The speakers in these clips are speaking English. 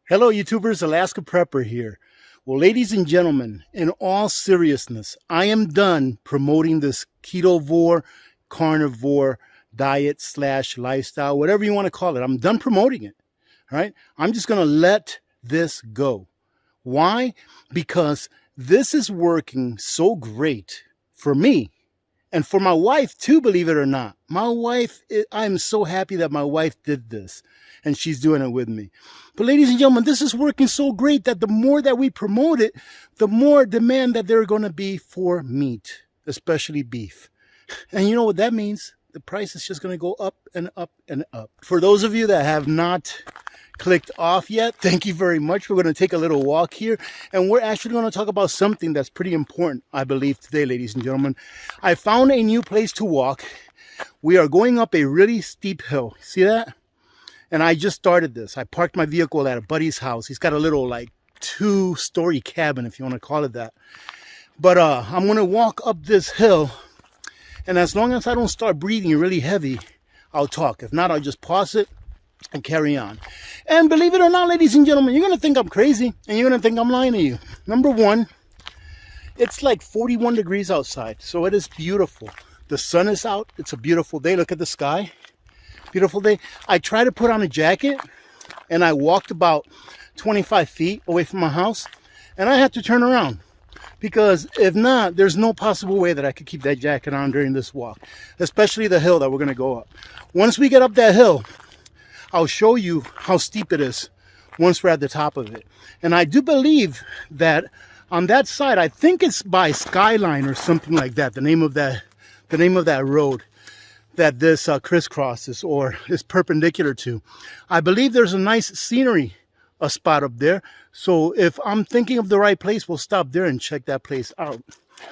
Hello, YouTubers. Alaska Prepper here. Well, ladies and gentlemen, in all seriousness, I am done promoting this Ketovore, carnivore diet / lifestyle, whatever you want to call it. I'm done promoting it. All right. I'm just going to let this go. Why? Because this is working so great for me and for my wife too, believe it or not. My wife, I'm so happy that my wife did this and she's doing it with me. But ladies and gentlemen, this is working so great that the more that we promote it, the more demand that there are going to be for meat, especially beef. And you know what that means? The price is just going to go up and up and up. For those of you that have not clicked off yet, thank you very much. We're going to take a little walk here, and we're actually going to talk about something that's pretty important, I believe, today, ladies and gentlemen. I found a new place to walk. We are going up a really steep hill. See that? And I just started this. I parked my vehicle at a buddy's house. He's got a little like 2-story cabin, if you want to call it that. But I'm going to walk up this hill, and as long as I don't start breathing really heavy, I'll talk. If not, I'll just pause it and carry on. And believe it or not, ladies and gentlemen, you're going to think I'm crazy and you're going to think I'm lying to you. Number one, it's like 41 degrees outside, so it is beautiful. The sun is out. It's a beautiful day. Look at the sky. Beautiful day. I tried to put on a jacket and I walked about 25 feet away from my house and I had to turn around because if not, there's no possible way that I could keep that jacket on during this walk, especially the hill that we're going to go up. Once we get up that hill, I'll show you how steep it is once we're at the top of it. And I do believe that on that side, I think it's by Skyline or something like that, the name of that road that this crisscrosses or is perpendicular to. I believe there's a nice scenery spot up there. So if I'm thinking of the right place, we'll stop there and check that place out.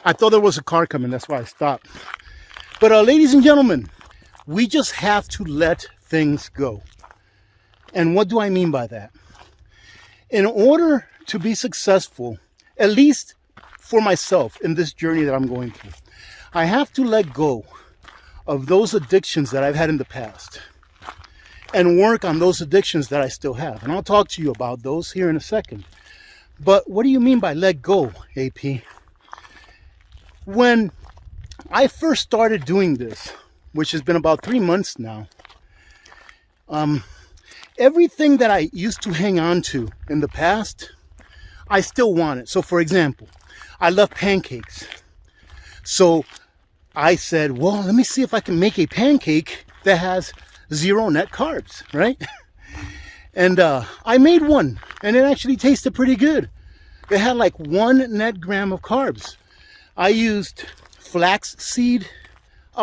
I thought there was a car coming, that's why I stopped. But ladies and gentlemen, we just have to let things go. And what do I mean by that? In order to be successful, at least for myself in this journey that I'm going through, I have to let go of those addictions that I've had in the past and work on those addictions that I still have. And I'll talk to you about those here in a second. But what do you mean by let go, AP? When I first started doing this, which has been about 3 months now, everything that I used to hang on to in the past, I still want it. So for example, I love pancakes. So I said, well, let me see if I can make a pancake that has 0 net carbs, right? And I made one, and it actually tasted pretty good. It had like 1 net gram of carbs. I used flax seed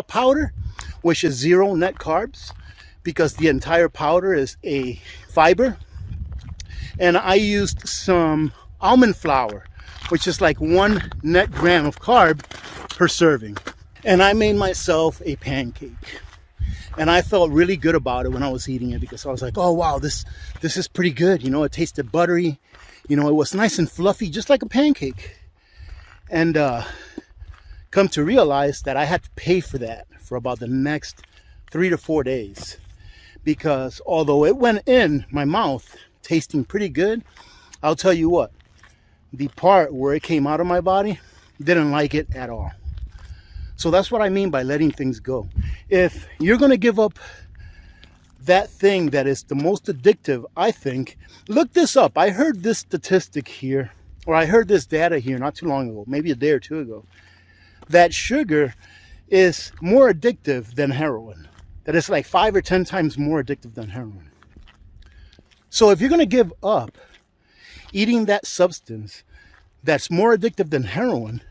powder, which is 0 net carbs, because the entire powder is a fiber. And I used some almond flour, which is like 1 net gram of carb per serving. And I made myself a pancake. And I felt really good about it when I was eating it because I was like, oh, wow, this is pretty good. You know, it tasted buttery. You know, it was nice and fluffy, just like a pancake. And come to realize that I had to pay for that for about the next 3 to 4 days. Because although it went in my mouth tasting pretty good, I'll tell you what, the part where it came out of my body, didn't like it at all. So that's what I mean by letting things go. If you're going to give up that thing that is the most addictive, I think, look this up. I heard this statistic here, or I heard this data here not too long ago, maybe a day or two ago, that sugar is more addictive than heroin. That it's like 5 or 10 times more addictive than heroin. So if you're going to give up eating that substance that's more addictive than heroin,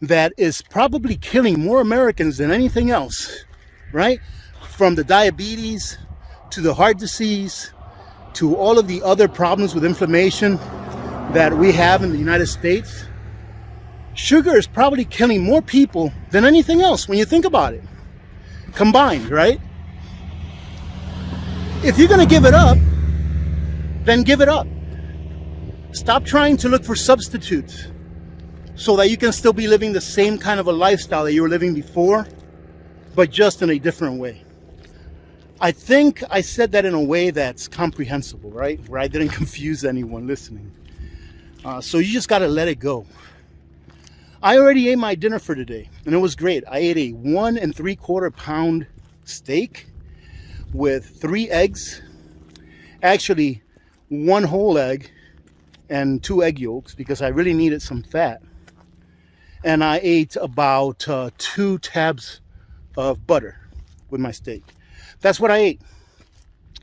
that is probably killing more Americans than anything else, right? From the diabetes to the heart disease to all of the other problems with inflammation that we have in the United States. Sugar is probably killing more people than anything else when you think about it, combined, right? If you're going to give it up, then give it up. Stop trying to look for substitutes so that you can still be living the same kind of a lifestyle that you were living before, but just in a different way. I think I said that in a way that's comprehensible, right? Where I didn't confuse anyone listening. So you just got to let it go. I already ate my dinner for today, and it was great. I ate a 1 3/4 pound steak with 3 eggs. Actually, 1 whole egg and 2 egg yolks because I really needed some fat. And I ate about 2 tabs of butter with my steak. That's what I ate.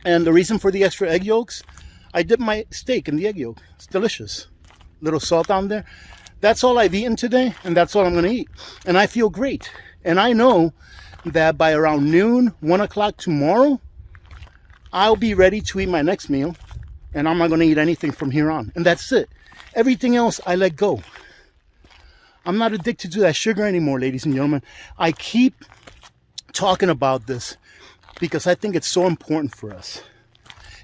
And the reason for the extra egg yolks, I dipped my steak in the egg yolk. It's delicious. Little salt down there. That's all I've eaten today, and that's all I'm going to eat. And I feel great. And I know that by around noon, 1 o'clock tomorrow, I'll be ready to eat my next meal, and I'm not going to eat anything from here on. And that's it. Everything else, I let go. I'm not addicted to that sugar anymore, ladies and gentlemen. I keep talking about this because I think it's so important for us,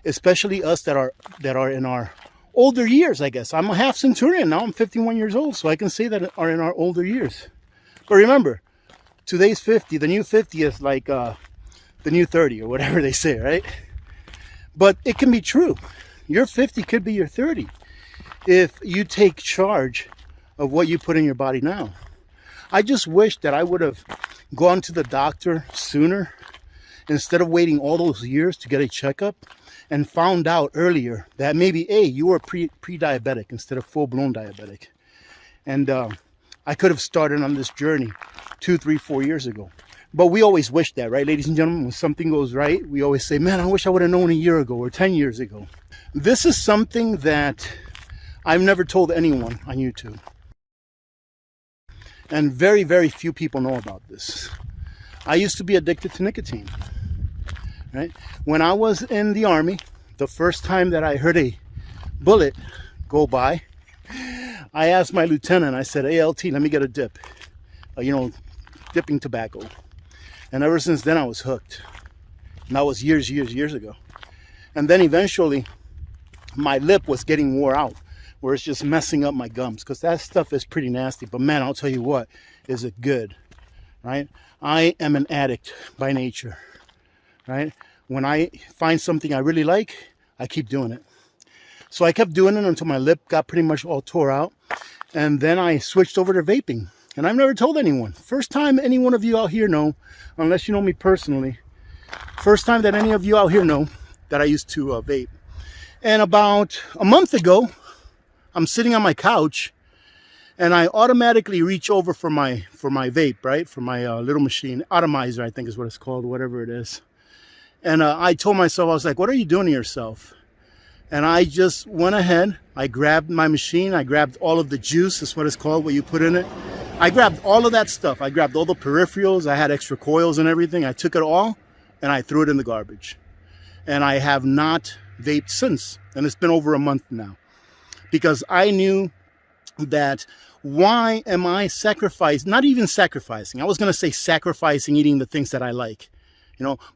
especially us that are in our older years, I guess. I'm a half centurion now. I'm 51 years old, so I can say that are in our older years. But remember, today's 50. The new 50 is like the new 30 or whatever they say, right? But it can be true. Your 50 could be your 30 if you take charge of what you put in your body now. I just wish that I would have gone to the doctor sooner instead of waiting all those years to get a checkup, and found out earlier that maybe, hey, you were pre-diabetic instead of full-blown diabetic. And I could have started on this journey 2, 3, 4 years ago. But we always wish that, right, ladies and gentlemen? When something goes right, we always say, man, I wish I would have known a year ago or 10 years ago. This is something that I've never told anyone on YouTube. And very, very few people know about this. I used to be addicted to nicotine. Right? When I was in the Army, the first time that I heard a bullet go by, I asked my lieutenant, I said, hey, LT, let me get a dip. Dipping tobacco. And ever since then, I was hooked. And that was years ago. And then eventually, my lip was getting wore out, where it's just messing up my gums, because that stuff is pretty nasty. But man, I'll tell you what, is it good, right? I am an addict by nature. Right? When I find something I really like, I keep doing it. So I kept doing it until my lip got pretty much all tore out. And then I switched over to vaping. And I've never told anyone. First time any one of you out here know, unless you know me personally, first time that any of you out here know that I used to vape. And about a month ago, I'm sitting on my couch and I automatically reach over for my vape, right? For my little machine, atomizer, I think is what it's called, whatever it is. And I told myself, I was like, what are you doing to yourself? And I just went ahead. I grabbed my machine. I grabbed all of the juice. That's what it's called, what you put in it. I grabbed all of that stuff. I grabbed all the peripherals. I had extra coils and everything. I took it all and I threw it in the garbage. And I have not vaped since. And it's been over a month now. Because I knew that why am I not even sacrificing. I was going to say sacrificing eating the things that I like.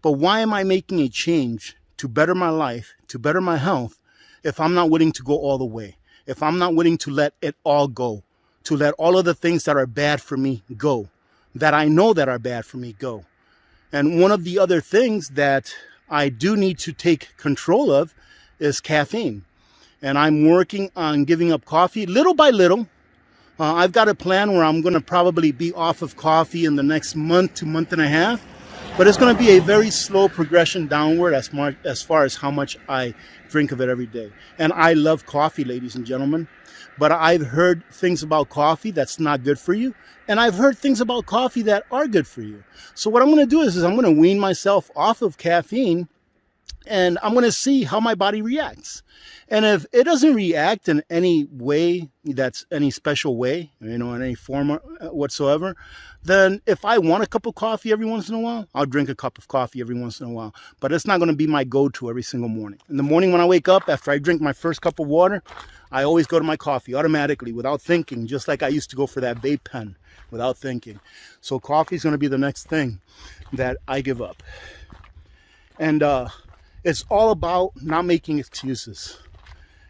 But why am I making a change to better my life, to better my health, if I'm not willing to go all the way, if I'm not willing to let it all go, to let all of the things that are bad for me go, that I know that are bad for me go. And one of the other things that I do need to take control of is caffeine. And I'm working on giving up coffee little by little. I've got a plan where I'm going to probably be off of coffee in the next month to month and a half. But it's going to be a very slow progression downward as far as how much I drink of it every day. And I love coffee, ladies and gentlemen. But I've heard things about coffee that's not good for you. And I've heard things about coffee that are good for you. So what I'm going to do is I'm going to wean myself off of caffeine. And I'm going to see how my body reacts. And if it doesn't react in any way, that's any special way, in any form whatsoever, then if I want a cup of coffee every once in a while, I'll drink a cup of coffee every once in a while. But it's not going to be my go-to every single morning. In the morning when I wake up, after I drink my first cup of water, I always go to my coffee automatically without thinking, just like I used to go for that vape pen without thinking. So coffee is going to be the next thing that I give up. And it's all about not making excuses.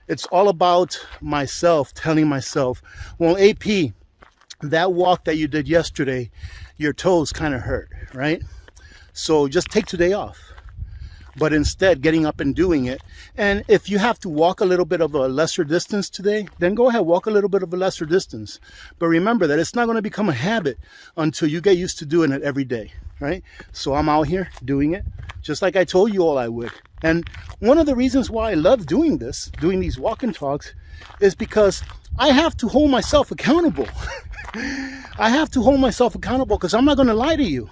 It's all about myself telling myself, well, AP, that walk that you did yesterday, your toes kind of hurt, right? So just take today off. but instead getting up and doing it. And if you have to walk a little bit of a lesser distance today, then go ahead, walk a little bit of a lesser distance. But remember that it's not going to become a habit until you get used to doing it every day, right? So I'm out here doing it just like I told you all I would. And one of the reasons why I love doing this, doing these walk and talks, is because I have to hold myself accountable. I have to hold myself accountable because I'm not going to lie to you.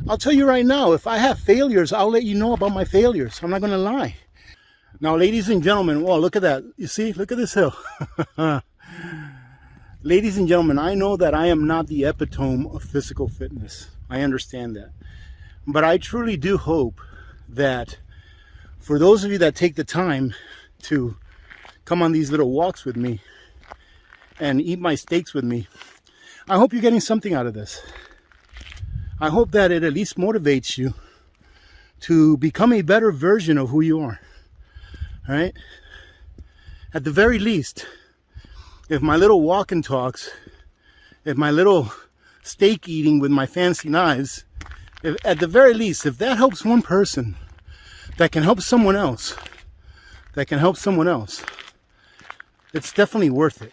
I'll tell you right now, if I have failures, I'll let you know about my failures. I'm not going to lie. Now, ladies and gentlemen, whoa, look at that. You see, look at this hill. Ladies and gentlemen, I know that I am not the epitome of physical fitness. I understand that. But I truly do hope that for those of you that take the time to come on these little walks with me and eat my steaks with me, I hope you're getting something out of this. I hope that it at least motivates you to become a better version of who you are. All right? At the very least, if my little walk and talks, if my little steak eating with my fancy knives, at the very least, if that helps one person, that can help someone else, it's definitely worth it.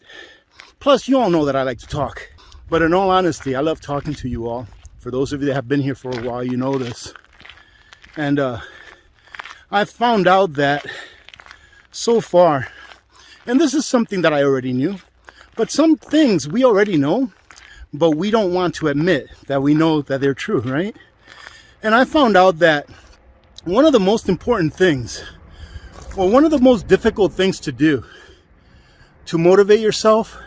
Plus, you all know that I like to talk. But in all honesty, I love talking to you all. For those of you that have been here for a while, you know this. And I've found out that so far, and this is something that I already knew, but some things we already know, but we don't want to admit that we know that they're true, right? And I found out that one of the most important things, or one of the most difficult things to do to motivate yourself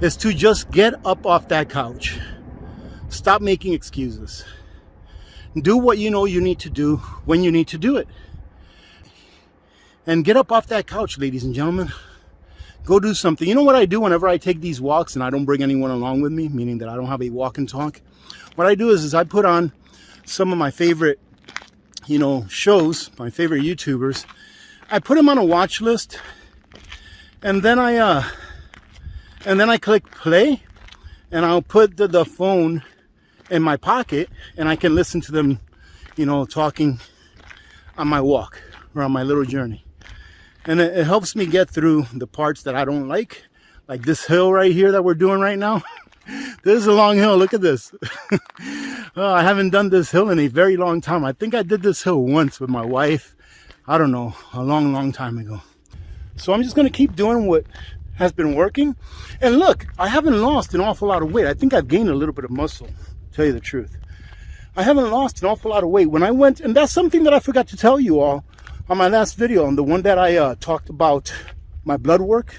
is to just get up off that couch. Stop making excuses. Do what you know you need to do when you need to do it. And get up off that couch, ladies and gentlemen. Go do something. You know what I do whenever I take these walks and I don't bring anyone along with me, meaning that I don't have a walk and talk? What I do is I put on some of my favorite, shows, my favorite YouTubers. I put them on a watch list, and then I click play, and I'll put the phone in my pocket, and I can listen to them, talking on my walk or on my little journey. And it helps me get through the parts that I don't like this hill right here that we're doing right now. This is a long hill. Look at this. Oh, I haven't done this hill in a very long time. I think I did this hill once with my wife. I don't know, a long, long time ago. So I'm just going to keep doing what has been working. And look, I haven't lost an awful lot of weight. I think I've gained a little bit of muscle, to tell you the truth. I haven't lost an awful lot of weight. When I went, and that's something that I forgot to tell you all on my last video, on the one that I talked about my blood work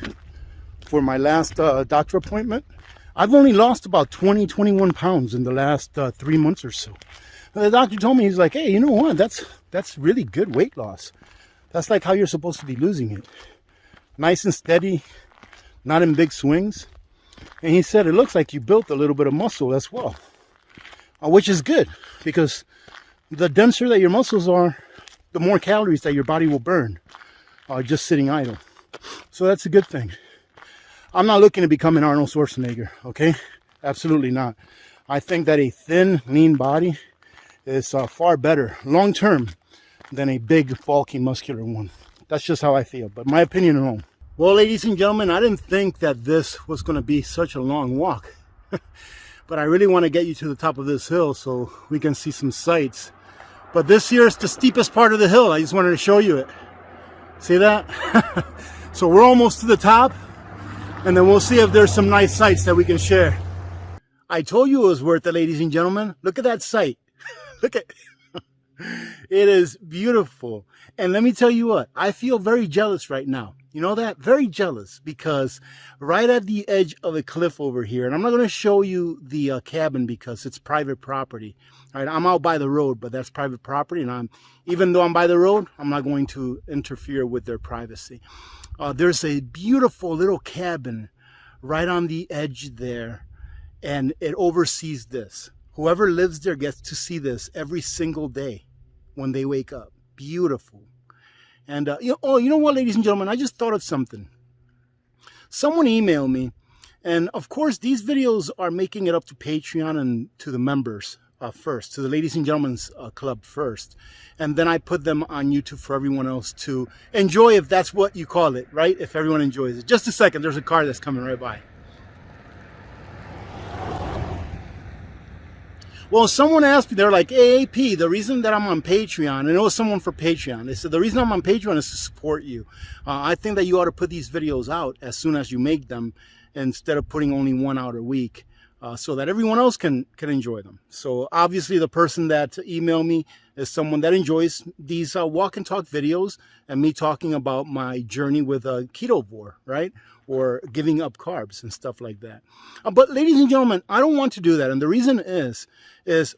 for my last doctor appointment. I've only lost about 21 pounds in the last 3 months or so. And the doctor told me, he's like, hey, you know what? That's really good weight loss. That's like how you're supposed to be losing it. Nice and steady, not in big swings. And he said, it looks like you built a little bit of muscle as well, which is good, because the denser that your muscles are, the more calories that your body will burn just sitting idle. So that's a good thing. I'm not looking to become an Arnold Schwarzenegger, okay? Absolutely not. I think that a thin, lean body is far better long-term than a big, bulky, muscular one. That's just how I feel, but my opinion alone. Well, ladies and gentlemen, I didn't think that this was going to be such a long walk. But I really want to get you to the top of this hill so we can see some sights. But this here is the steepest part of the hill. I just wanted to show you it. See that? So we're almost to the top. And then we'll see if there's some nice sights that we can share. I told you it was worth it, ladies and gentlemen. Look at that sight. Look at it is beautiful. And let me tell you what, I feel very jealous right now. You know that? Very jealous, because right at the edge of a cliff over here, and I'm not going to show you the cabin because it's private property. All right, I'm out by the road, but that's private property, and even though I'm by the road, I'm not going to interfere with their privacy. There's a beautiful little cabin right on the edge there, and it oversees this. Whoever lives there gets to see this every single day when they wake up. Beautiful. And you know what, ladies and gentlemen, I just thought of something. Someone emailed me, and of course these videos are making it up to Patreon and to the members first, to the ladies and gentlemen's club first, and then I put them on YouTube for everyone else to enjoy, if that's what you call it, right? If everyone enjoys it. Just a second, there's a car that's coming right by. Well, someone asked me, they're like, AAP, the reason that I'm on Patreon, and it was someone for Patreon, they said, the reason I'm on Patreon is to support you. I think that you ought to put these videos out as soon as you make them, instead of putting only one out a week. So that everyone else can enjoy them. So obviously the person that emailed me is someone that enjoys these walk and talk videos and me talking about my journey with Ketovore, right? Or giving up carbs and stuff like that. But ladies and gentlemen, I don't want to do that. And the reason is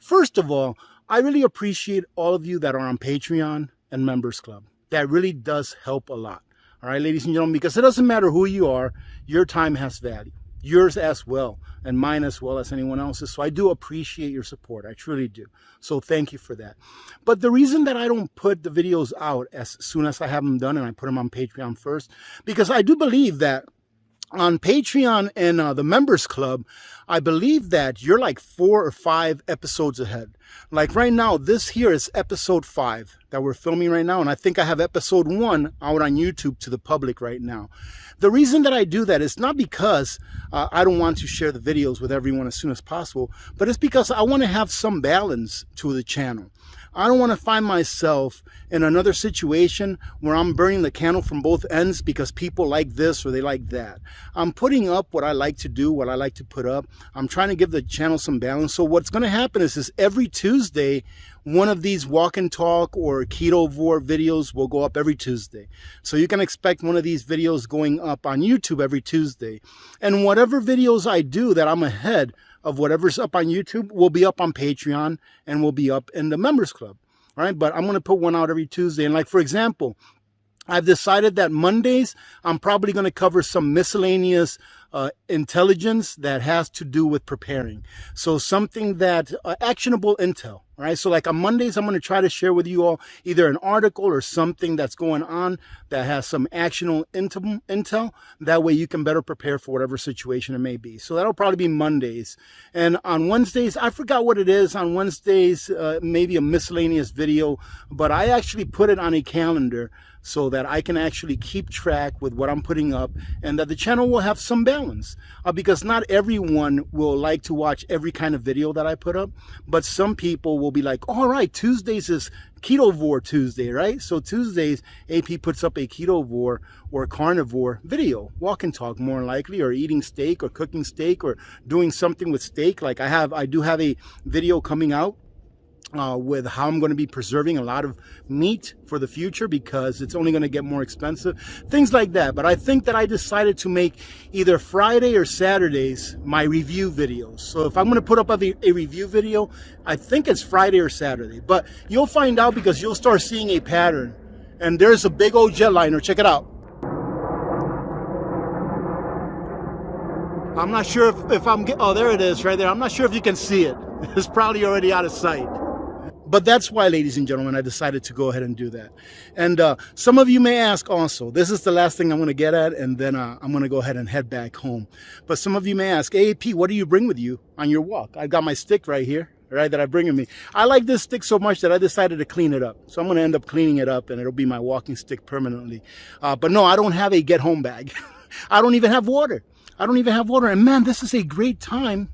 first of all, I really appreciate all of you that are on Patreon and Members Club. That really does help a lot. All right, ladies and gentlemen, because it doesn't matter who you are, your time has value. Yours as well, and mine as well as anyone else's. So I do appreciate your support. I truly do. So thank you for that. But the reason that I don't put the videos out as soon as I have them done and I put them on Patreon first, because I do believe that on Patreon and the Members Club, I believe that you're like 4 or 5 episodes ahead. Like right now, this here is episode 5 that we're filming right now. And I think I have episode 1 out on YouTube to the public right now. The reason that I do that is not because I don't want to share the videos with everyone as soon as possible, but it's because I want to have some balance to the channel. I don't want to find myself in another situation where I'm burning the candle from both ends because people like this or they like that. I'm putting up what I like to do, what I like to put up. I'm trying to give the channel some balance. So what's going to happen is every Tuesday, one of these walk and talk or Ketovore videos will go up every Tuesday. So you can expect one of these videos going up on YouTube every Tuesday. And whatever videos I do that I'm ahead of whatever's up on YouTube will be up on Patreon and will be up in the Members Club. All right, but I'm going to put one out every Tuesday. And like, for example, I've decided that Mondays, I'm probably going to cover some miscellaneous intelligence that has to do with preparing. So something that actionable intel. All right. So like on Mondays, I'm going to try to share with you all either an article or something that's going on that has some actionable intel. That way you can better prepare for whatever situation it may be. So that'll probably be Mondays. And on Wednesdays, I forgot what it is. On Wednesdays, maybe a miscellaneous video, but I actually put it on a calendar so that I can actually keep track with what I'm putting up and that the channel will have some balance. Because not everyone will like to watch every kind of video that I put up, but some people will be like, all right, Tuesdays is Ketovore Tuesday, right? So Tuesdays, AP puts up a Ketovore or carnivore video, walk and talk more likely, or eating steak or cooking steak or doing something with steak. Like I do have a video coming out with how I'm going to be preserving a lot of meat for the future because it's only going to get more expensive, things like that. But I think that I decided to make either Friday or Saturdays my review videos. So if I'm going to put up a review video, I think it's Friday or Saturday. But you'll find out because you'll start seeing a pattern. And there's a big old jetliner. Check it out. I'm not sure if I'm... Oh, there it is right there. I'm not sure if you can see it. It's probably already out of sight. But that's why, ladies and gentlemen, I decided to go ahead and do that. And some of you may ask also, this is the last thing I'm going to get at, and then I'm going to go ahead and head back home. But some of you may ask, AAP, what do you bring with you on your walk? I've got my stick right here, right, that I bring with me. I like this stick so much that I decided to clean it up. So I'm going to end up cleaning it up, and it'll be my walking stick permanently. But no, I don't have a get-home bag. I don't even have water. I don't even have water. And man, this is a great time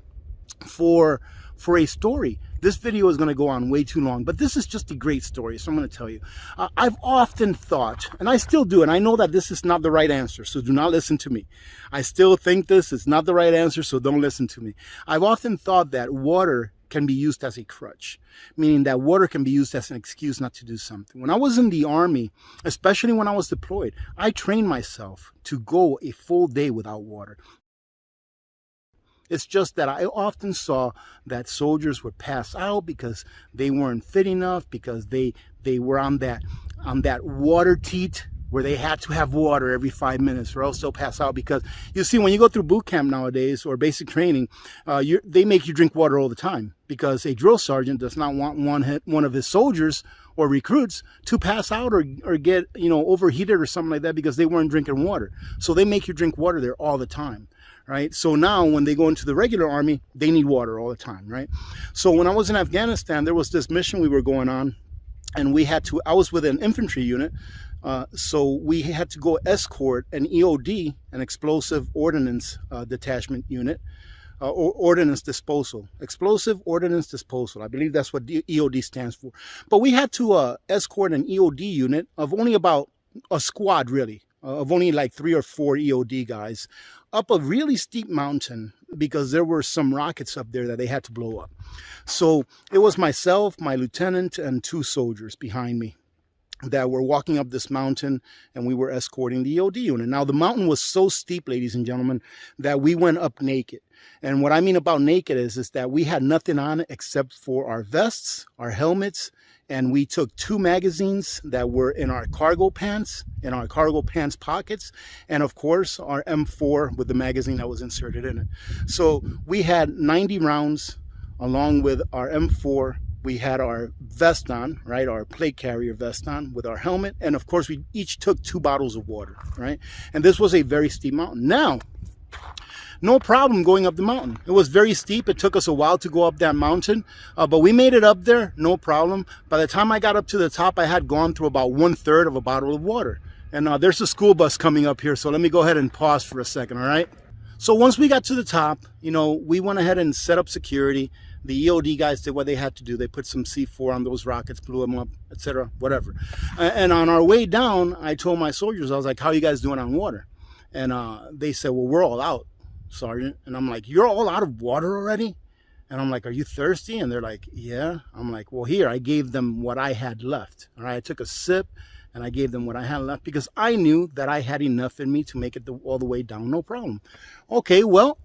for a story. This video is going to go on way too long, but this is just a great story, so I'm going to tell you. I've often thought, and I still do, and I know that this is not the right answer, so do not listen to me. I still think this is not the right answer, so don't listen to me. I've often thought that water can be used as a crutch, meaning that water can be used as an excuse not to do something. When I was in the Army, especially when I was deployed, I trained myself to go a full day without water. It's just that I often saw that soldiers would pass out because they weren't fit enough, because they were on that water teat, where they had to have water every 5 minutes or else they'll pass out. Because you see, when you go through boot camp nowadays or basic training, they make you drink water all the time, because a drill sergeant does not want one of his soldiers or recruits to pass out or get, overheated or something like that because they weren't drinking water. So they make you drink water there all the time, right? So now when they go into the regular army, they need water all the time, right? So when I was in Afghanistan, there was this mission we were going on, and I was with an infantry unit, so we had to go escort an EOD, an explosive ordnance detachment unit, or ordnance disposal, explosive ordnance disposal. I believe that's what EOD stands for. But we had to escort an EOD unit of only about a squad, really, of only like 3 or 4 EOD guys up a really steep mountain, because there were some rockets up there that they had to blow up. So it was myself, my lieutenant, and 2 soldiers behind me that were walking up this mountain, and we were escorting the EOD unit. Now, the mountain was so steep, ladies and gentlemen, that we went up naked. And what I mean about naked is that we had nothing on except for our vests, our helmets, and we took 2 magazines that were in our cargo pants, pockets, and of course our M4 with the magazine that was inserted in it. So we had 90 rounds along with our M4. We had our vest on, right, our plate carrier vest on with our helmet, and of course we each took 2 bottles of water, right? And this was a very steep mountain. Now, no problem going up the mountain. It was very steep. It took us a while to go up that mountain, but we made it up there, no problem. By the time I got up to the top, I had gone through about 1/3 of a bottle of water. And there's a school bus coming up here, so let me go ahead and pause for a second, all right? So once we got to the top, we went ahead and set up security. The EOD guys did what they had to do. They put some C4 on those rockets, blew them up, etc., whatever. And on our way down, I told my soldiers, I was like, how are you guys doing on water? And they said, well, we're all out, Sergeant. And I'm like, you're all out of water already? And I'm like, are you thirsty? And they're like, yeah. I'm like, well, here, I gave them what I had left. All right, I took a sip and I gave them what I had left, because I knew that I had enough in me to make it all the way down, no problem. Okay, well,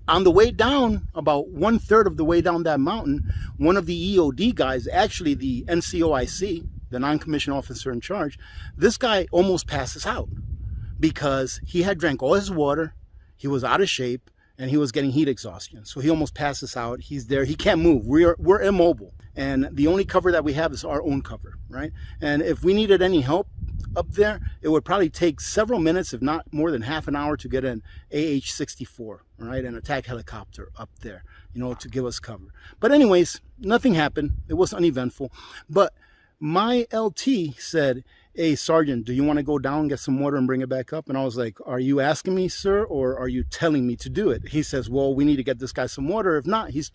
on the way down, about 1/3 of the way down that mountain, one of the EOD guys, actually the NCOIC, the non-commissioned officer in charge, this guy almost passes out because he had drank all his water, he was out of shape, and he was getting heat exhaustion. So he almost passes out. He's there. He can't move. We're immobile. And the only cover that we have is our own cover, right? And if we needed any help up there, it would probably take several minutes, if not more than half an hour, to get an AH-64, right? An attack helicopter up there, to give us cover. But anyways, nothing happened. It was uneventful. But my LT said, hey, Sergeant, do you want to go down, get some water, and bring it back up? And I was like, are you asking me, sir, or are you telling me to do it? He says, well, we need to get this guy some water. If not, he's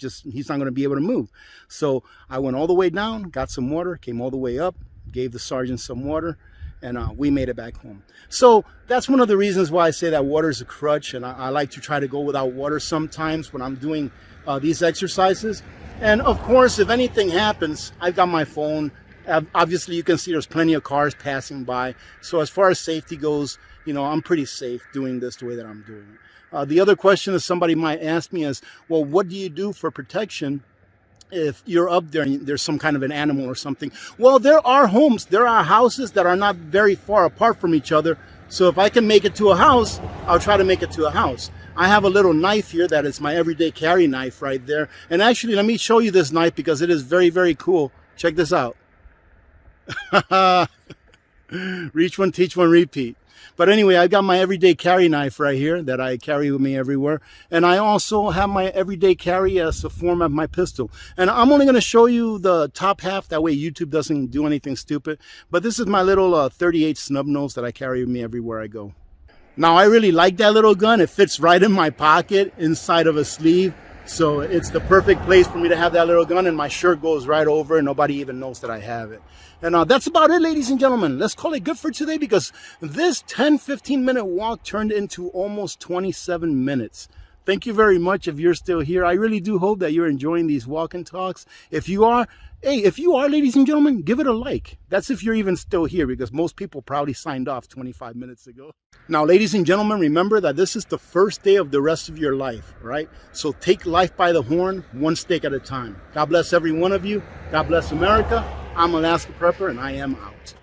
not going to be able to move. So I went all the way down, got some water, came all the way up, gave the sergeant some water, and we made it back home. So that's one of the reasons why I say that water is a crutch, and I like to try to go without water sometimes when I'm doing these exercises. And of course, if anything happens, I've got my phone. Obviously, you can see there's plenty of cars passing by. So as far as safety goes, I'm pretty safe doing this the way that I'm doing it. The other question that somebody might ask me is, well, what do you do for protection if you're up there and there's some kind of an animal or something? Well, there are homes, there are houses that are not very far apart from each other. So if I can make it to a house, I'll try to make it to a house. I have a little knife here that is my everyday carry knife right there. And actually, let me show you this knife because it is very, very cool. Check this out. Reach one, teach one, repeat. But anyway, I got my everyday carry knife right here that I carry with me everywhere. And I also have my everyday carry as a form of my pistol. And I'm only going to show you the top half. That way YouTube doesn't do anything stupid. But this is my little 38 snub nose that I carry with me everywhere I go. Now, I really like that little gun. It fits right in my pocket inside of a sleeve. So it's the perfect place for me to have that little gun, and my shirt goes right over and nobody even knows that I have it. And that's about it, ladies and gentlemen. Let's call it good for today, because this 10-15 minute walk turned into almost 27 minutes. Thank you very much if you're still here. I really do hope that you're enjoying these walk and talks. If you are, hey, if you are, ladies and gentlemen, give it a like. That's if you're even still here, because most people probably signed off 25 minutes ago. Now, ladies and gentlemen, remember that this is the first day of the rest of your life, right? So take life by the horn, one steak at a time. God bless every one of you. God bless America. I'm Alaska Prepper, and I am out.